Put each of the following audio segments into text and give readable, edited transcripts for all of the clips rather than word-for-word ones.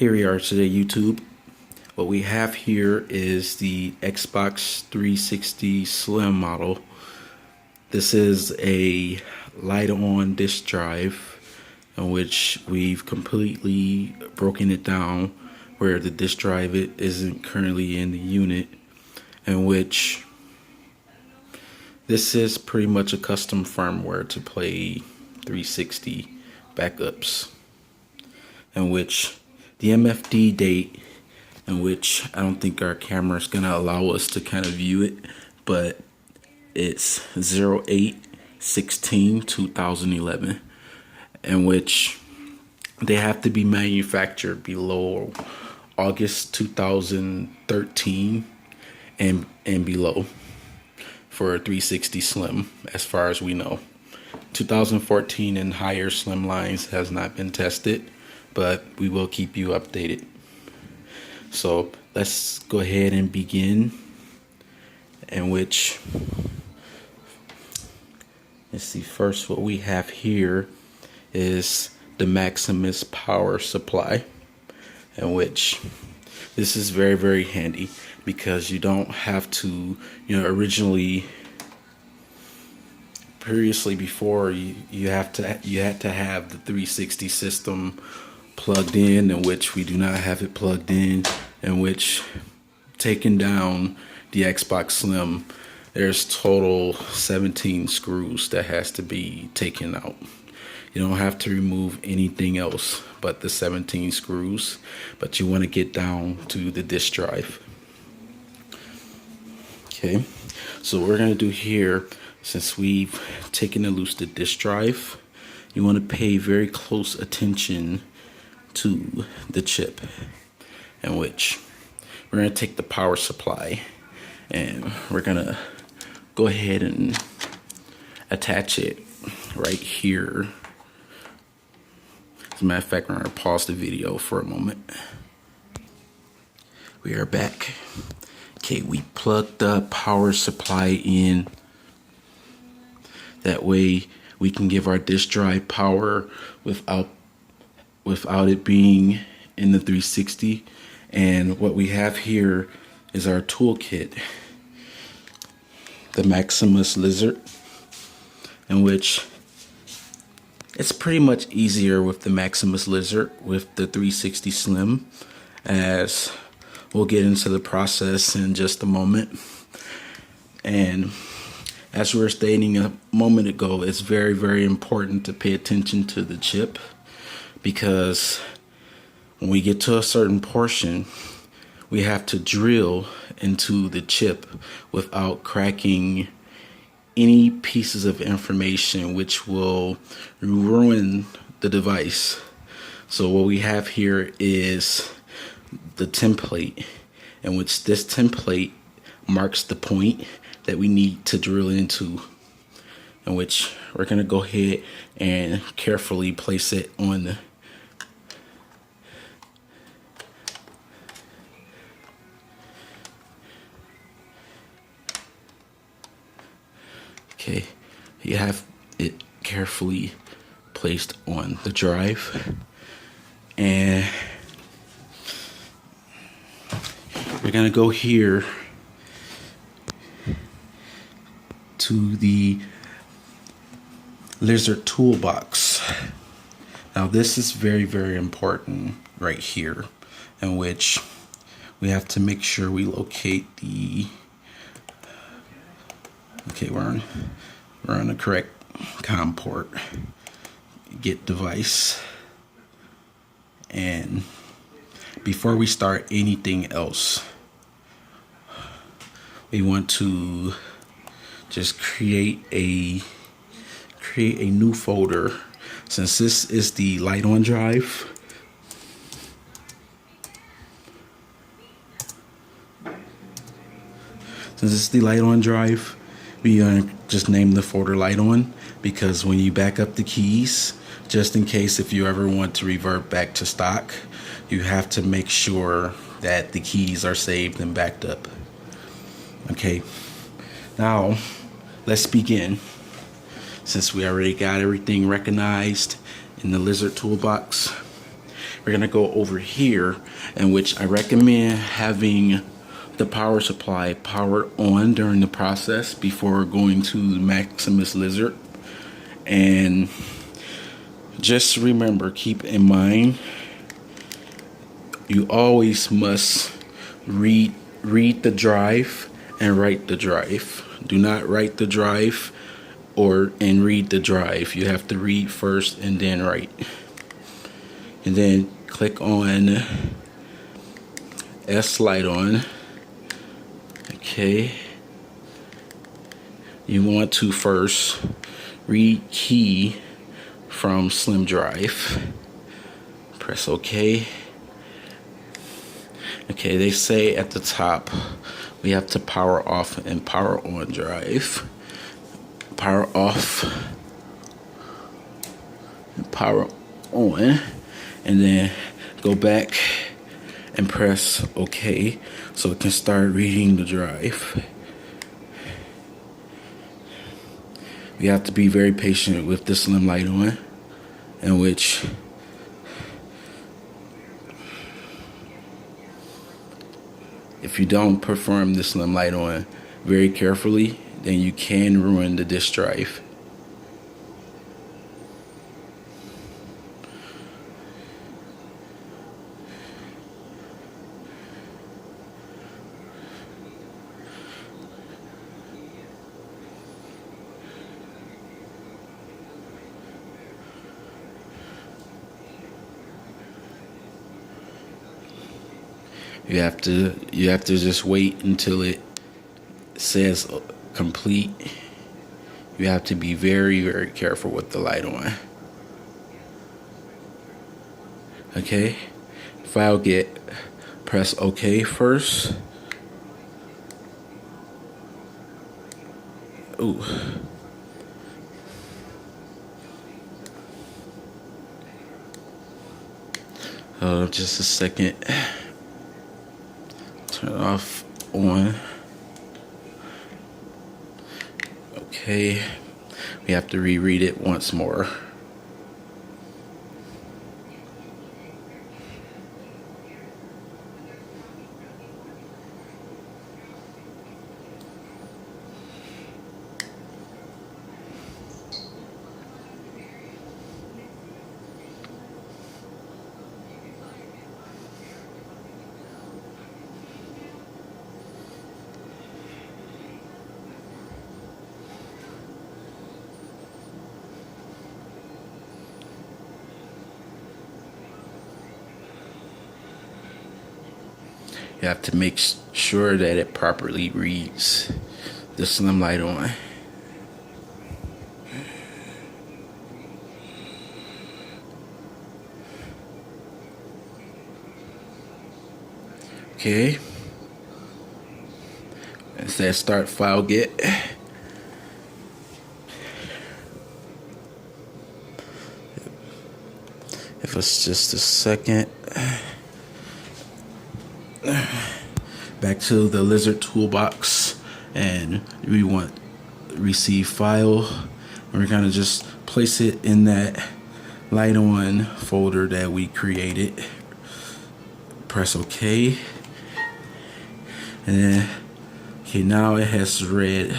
Here we are today, YouTube. What we have here is the Xbox 360 Slim model. This is a Liteon disk drive in which we've completely broken it down where the disk drive isn't currently in the unit, in which this is pretty much a custom firmware to play 360 backups, in which the MFD date, in which I don't think our camera is going to allow us to kind of view it, but it's 08/16/2011, in which they have to be manufactured below August 2013 and below for a 360 Slim, as far as we know. 2014 and higher Slim lines has not been tested, but we will keep you updated. So let's go ahead and begin, in which, let's see, first what we have here is the Maximus power supply, in which this is very, very handy because you don't have to, previously before you had to have the 360 system plugged in which we do not have it plugged in which taking down the Xbox Slim, there's total 17 screws that has to be taken out. You don't have to remove anything else but the 17 screws, but you want to get down to the disk drive. Okay, so what we're going to do here, since we've taken loose the disk drive, you want to pay very close attention to the chip, in which we're going to take the power supply and we're going to go ahead and attach it right here. As a matter of fact, we're going to pause the video for a moment. We are back. Okay, we plugged the power supply in. That way we can give our disk drive power without it being in the 360. And what we have here is our toolkit, the Maximus Lizard, in which it's pretty much easier with the Maximus Lizard with the 360 Slim, as we'll get into the process in just a moment. And as we were stating a moment ago, it's very, very important to pay attention to the chip, because when we get to a certain portion, we have to drill into the chip without cracking any pieces of information which will ruin the device. So what we have here is the template, in which this template marks the point that we need to drill into, in which we're going to go ahead and carefully place it on the okay, you have it carefully placed on the drive, and we're gonna go here to the Lizard toolbox. Now this is very, very important right here, in which we have to make sure we locate the, okay, we're on the correct COM port, get device. And before we start anything else, we want to just create a new folder. Since this is the Liteon drive, we just name the folder Liteon, because when you back up the keys, just in case if you ever want to revert back to stock, you have to make sure that the keys are saved and backed up. Okay, now let's begin. Since we already got everything recognized in the Lizard toolbox, we're gonna go over here, in which I recommend having the power supply powered on during the process before going to the Maximus Lizard. And just remember, keep in mind, you always must read the drive and write the drive. Do not write the drive and read the drive. You have to read first and then write. And then click on Liteon. Okay. You want to first read key from Slim Drive. Press OK. Okay, they say at the top we have to power off and power on drive. Power off and power on, and then go back and press OK so it can start reading the drive. We have to be very patient with the Slim Liteon, in which if you don't perform the Slim Liteon very carefully, then you can ruin the disk drive. You have to just wait until it says complete. You have to be very, very careful with the Liteon. Okay, file get, press OK first. Ooh. Just a second. Turn it off, on. Okay, we have to reread it once more. You have to make sure that it properly reads the Slim Liteon. Okay. It says start file get. If it's just a second. Back to the Lizard toolbox, and we want receive file. We're gonna just place it in that Liteon folder that we created. Press OK, and then okay, now it has read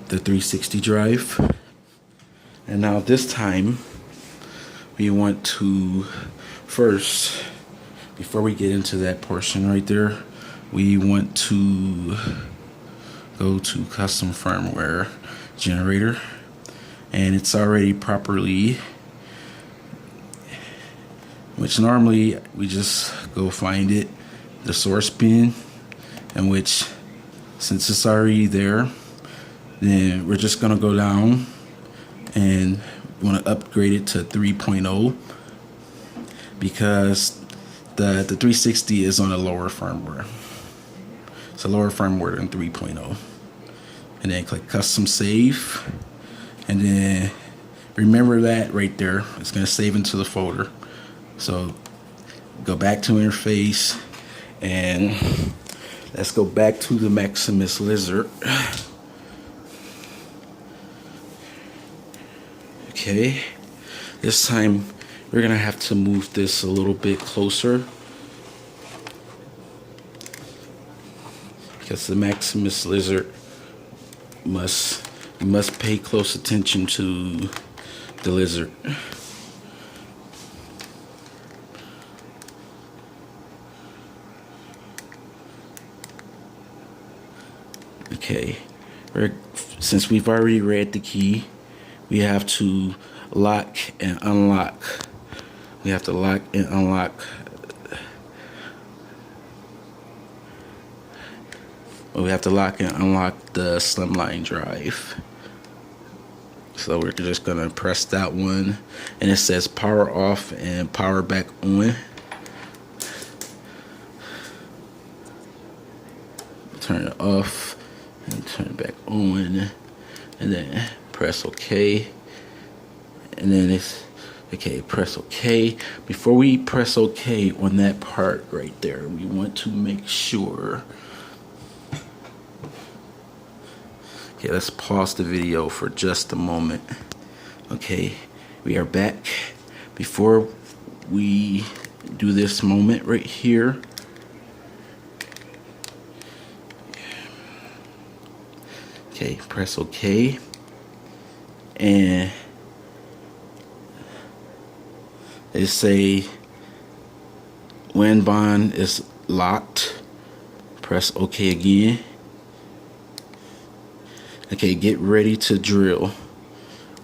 the 360 drive, and now this time we want to first, before we get into that portion right there, we want to go to custom firmware generator, and it's already properly, which normally we just go find it, the source bin, in which since it's already there, then we're just gonna go down and want to upgrade it to 3.0 because the 360 is on a lower firmware. It's a lower firmware than 3.0. And then click custom save. And then remember that right there. It's going to save into the folder. So go back to interface and let's go back to the Maximus Lizard. Okay. This time we're gonna have to move this a little bit closer because the Maximus lizard you must pay close attention to the lizard. Okay, since we've already read the key, we have to lock and unlock. We have to lock and unlock. We have to lock and unlock the slimline drive. So we're just gonna press that one, and it says power off and power back on. Turn it off and turn it back on, and then press OK. And then it's okay, press OK. Before we press OK on that part right there, we want to make sure. Okay, let's pause the video for just a moment. Okay, we are back. Before we do this moment right here, okay, press OK, and they say when bond is locked, press OK again. Okay, get ready to drill.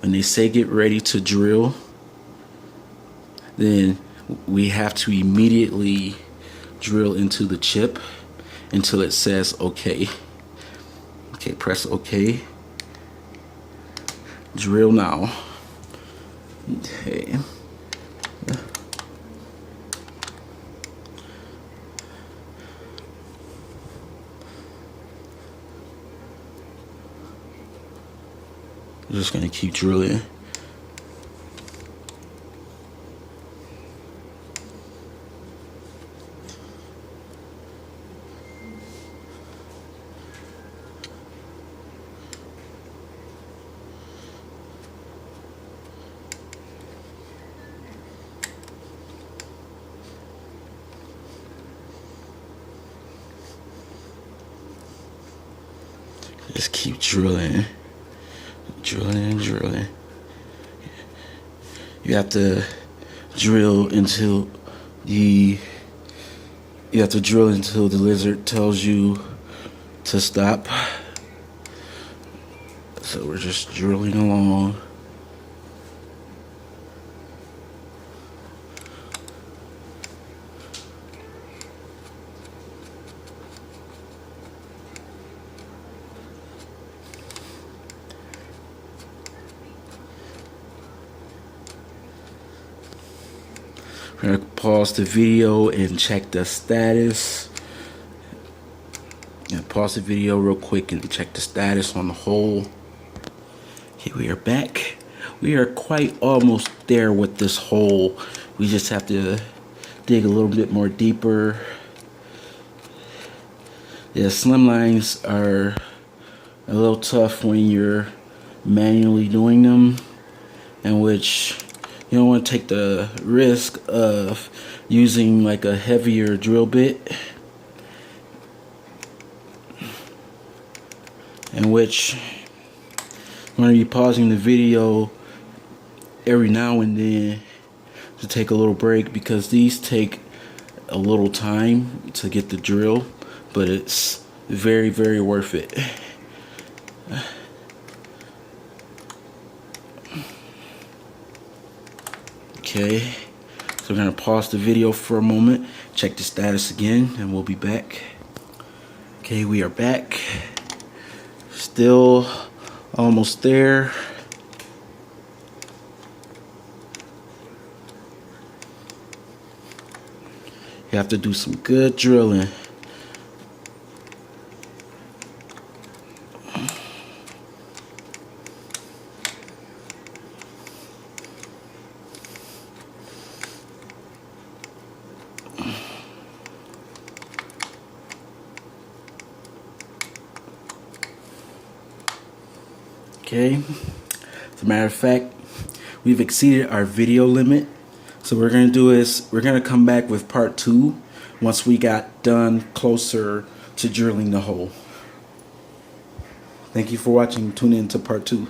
When they say get ready to drill, then we have to immediately drill into the chip until it says OK. Okay, press OK. Drill now. Okay. I'm just gonna keep drilling. Just keep drilling. Drilling and drilling. You have to drill until the lizard tells you to stop. So we're just drilling along. We're gonna pause the video and check the status. Pause the video real quick and check the status on the hole. Okay, we are back. We are quite almost there with this hole. We just have to dig a little bit more deeper. Yeah, slim lines are a little tough when you're manually doing them, in which you don't want to take the risk of using like a heavier drill bit, in which I'm going to be pausing the video every now and then to take a little break, because these take a little time to get the drill, but it's very, very worth it. Okay, so we're gonna pause the video for a moment, check the status again, and we'll be back. Okay, we are back. Still almost there. You have to do some good drilling. Okay, as a matter of fact, we've exceeded our video limit, So what we're going to do is we're going to come back with part 2 once we got done closer to drilling the hole. Thank you for watching. Tune in to part 2.